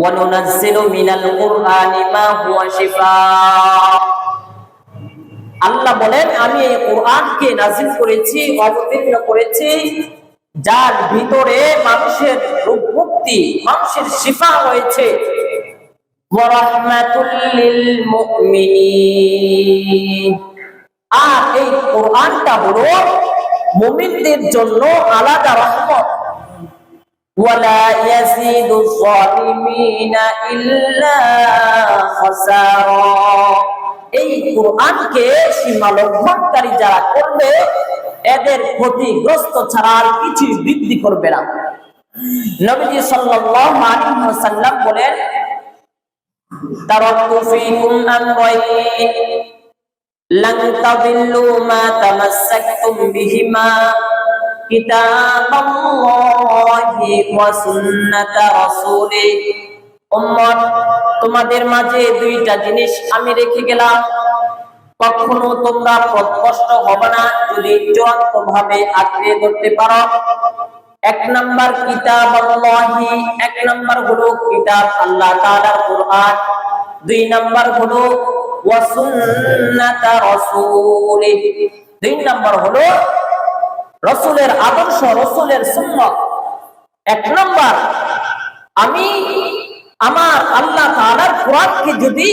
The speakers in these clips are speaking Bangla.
ওয়া নুনাজ্জিলু মিনাল কুরআনি মা হুয়া শিফা। আল্লাহ বলেন, আমি এই কোরআনকে নাযিল করেছি, অবতীর্ণ করেছি, যার ভিতরে মানুষের রোগ মুক্তি, মানুষের শিফা রয়েছে। ওয়া রাহমাতুল লিল মুমিনিন, আর এই কোরআনটা হলো মুমিনদের জন্য আলাদা রহমত। ওয়ালা ইয়াজিদুজ যালিমিনা ইল্লা খাসারা, এই কোরআনকে সীমালঙ্ঘনকারী যারা করবে এদের ক্ষতিগ্রস্ত ছাড়া আর কিছু বৃদ্ধি করবে না। নবীজি সাল্লাল্লাহু আলাইহি ওয়াসাল্লাম বলেন, তারাকতু ফীকুম আমরাইন লান তাদিল্লু মা তামাসসাকতুম বিহিমা কিতাবাল্লাহি ওয়া সুন্নাতা রাসূলি। উম্মত, তোমাদের মাঝে দুইটা জিনিস আমি রেখে গেলাম, কখনো তোমরা পথভ্রষ্ট হবে না যদি চূড়ান্তভাবে আঁকড়ে ধরতে পারো। এক নাম্বার কিতাবাল্লাহি, এক নাম্বার হলো কিতাব আল্লাহ তাআলার কোরআন। দুই নাম্বার হলো ওয়া সুন্নাতা রাসূলি, দুই নাম্বার হলো রাসূলের আদর্শ, রাসূলের সুন্নাত। এক নাম্বার, আমি আমার আল্লাহ তাআলার কোরআনকে যদি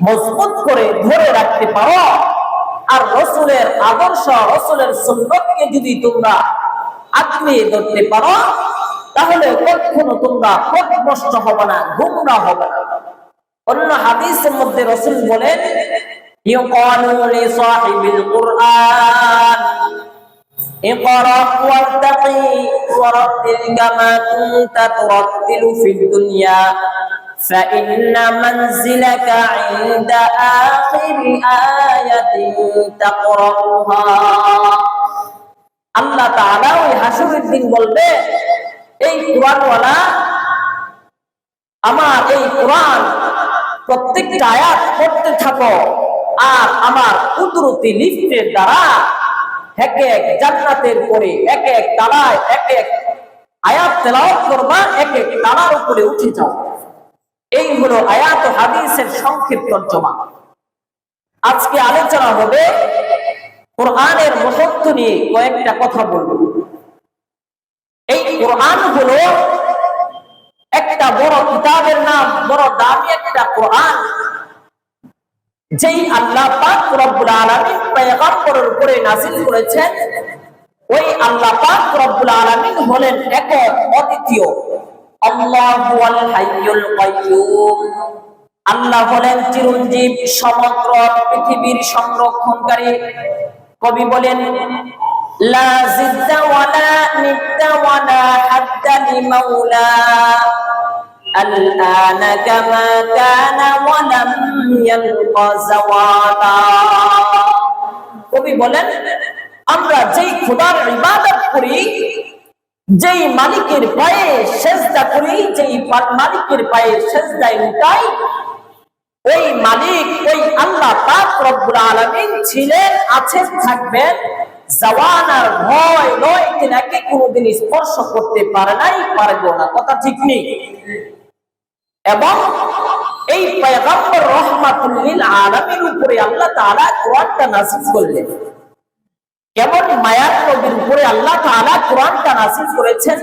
মজবুত করে ধরে রাখতে পারো আর রাসূলের আদর্শ, রাসূলের সুন্নাতকে যদি তোমরা আঁকড়ে ধরতে পারো, তাহলে কখনো তোমরা পথভ্রষ্ট হবে না, গোমরাহ হবে না। অন্য হাদিসের মধ্যে রাসূল বলেন, ইয়াকালু লি সাহিবিল কুরআন ইকরা ওয়ারতাকি ওয়ারাতিল কামা কুনতা তুরাতিলু ফিদ দুনিয়া ফাইন্না মানজিলাকা ইনদা আখিরি আয়াতিন তাকরাউহা। আল্লাহ তাআলা ওই হাসরের দিন বলবে, এই কোরআনওয়ালা, আমার এই কোরআন প্রত্যেকটা আয়াত পড়তে থাকো, আর আমার কুদরতি লিফটের দ্বারা এক এক জান্নাতের পরে এক এক তালায় এক এক আয়াত তেলাওয়াত করবা, এক এক তালার উপরে উঠে যাও। এই হলো আয়াত ও হাদিসের সংক্ষিপ্ত তর্জমা। আজকে আলোচনা হবে কোরআনের মহত্ব নিয়ে, কয়েকটা কথা বলবো। এই কোরআন হলো একটা বড় কিতাবের নাম, বড় দামি একটা কোরআন, যেই আল্লাহ পাক রব্বুল আলামিন পয়গম্বরের উপরে নাযিল করেছেন। ওই আল্লাহ পাক রব্বুল আলামিন হলেন একক, অদ্বিতীয়। আল্লাহু আল হাইয়ুল কাইয়্যুম, আল্লাহ হলেন চিরঞ্জীব, সমগ্র পৃথিবীর সংরক্ষণকারী। কবি বলেন, লা জিদ্দা ওয়ালা নিদ্দা ওয়ালা হাদ্দা লিমাওলা আল-আনা কামা কানা ওয়া লাম ইয়ালকা যাওয়াতা। কবি বলেন, আমরা যেই খোদার ইবাদত করি, যেই মালিকের পায়ে সেজদা করি, যেই মালিকের পায়ে সেজদায় উঠাই, ওই মালিক, ওই আল্লাহ পাক রব্বুল আলামিন ছিলেন, আছেন, থাকবেন। জাওয়ানার ভয় নয়, তিনাকে কোনোদিন স্পর্শ করতে পারে নাই, পারবে না। কথা ঠিক নেই? এবং এই পয়গম্বর রাহমাতুল লিল আলামিন উপরে আল্লাহ তাআলা কোরআনটা নাযিল করলেন। কেমন মায়ার নবীর উপরে আল্লাহ তাআলা কোরআনটা নাযিল করেছেন।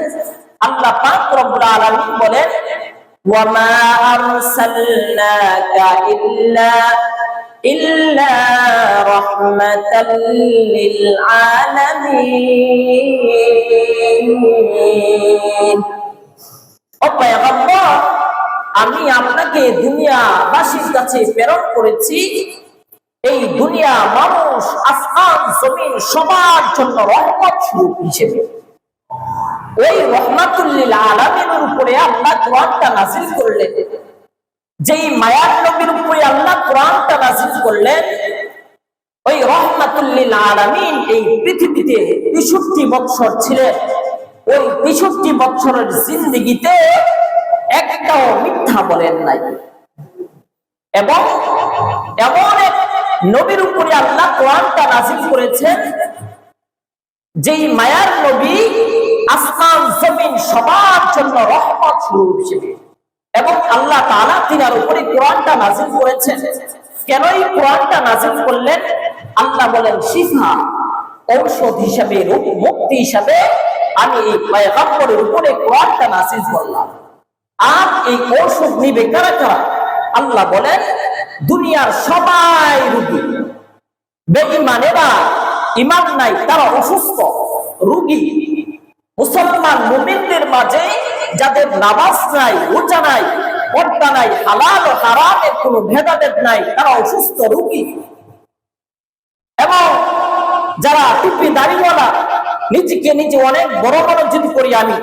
আল্লাহ পাক রব্বুল আলামিন বলেন, ওয়া মা আরসালনাকা ইল্লা রাহমাতাল লিল আলামিন। ও পয়গম্বর, আমি আপনাকে দুনিয়াবাসীর কাছে প্রেরণ করেছি, এই দুনিয়া, মানুষ, আসমান, জমিন সবার জন্য রহমত স্বরূপ হিসেবে। ওই রাহমাতুল লিল আলামিনের উপরে আল্লাহ কোরআনটা নাযিল করলেন। যেই মায়ার নবীর উপরে আল্লাহ কোরআনটা নাযিল করলেন, ওই রাহমাতুল লিল আলামিন এই পৃথিবীতে ৬৩ বছর ছিলেন। ওই ৬৩ বছরের জিন্দেগিতে একটাও মিথ্যা বলেন নাই। এবং এমন এক নবীর উপরে আল্লাহ কোরআনটা নাযিল করেছেন, যেই মায়ার নবী আসমান জমিন সবার জন্য রহমত স্বরূপ হিসেবে। এবং আল্লাহ তাআলা তিনার উপরে কোরআনটা নাযিল করেছেন। কেন এই কোরআনটা নাযিল করলেন? আল্লাহ বলেন শিফা, ঔষধ হিসাবে, রোগ মুক্তি হিসাবে আমি এই পয়গম্বরের উপরে কোরআনটা নাযিল করলাম। আর এই ঔষধ নিবে কারা কারা? আল্লাহ বলেন দুনিয়ার সবাই রোগী, বেঈমানেরা ঈমান নাই, তারা অসুস্থ রোগী। মুসলমান মুমিনদের মাঝে যাদের নামাজ নাই, রোজা নাই, পর্দা নাই, হালাল ও হারামের কোনো ভেদাভেদ নাই, তারা অসুস্থ রোগী। এবং যারা টুপি দাড়িওয়ালা, নিজেকে নিজে অনেক বড় বড় যদি করি আমি,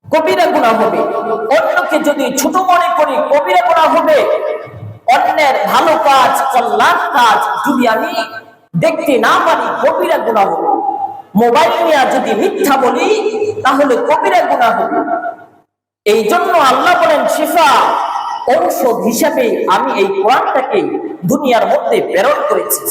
কবিরা গুনাহ হবে। অন্যকে যদি ছোট মনে করি, কবিরা গুনাহ হবে। অন্যের ভালো কাজ, কল্যাণ কাজ যদি আমি দেখতে না পারি, কবিরা গুনাহ হবে। মোবাইল নিয়ে যদি মিথ্যা বলি, তাহলে কবিরা গুনাহ হবে। এই জন্য আল্লাহ বলেন শিফা, ঔষধ হিসাবে আমি এই কোরআনটাকে দুনিয়ার মধ্যে প্রেরণ করেছি।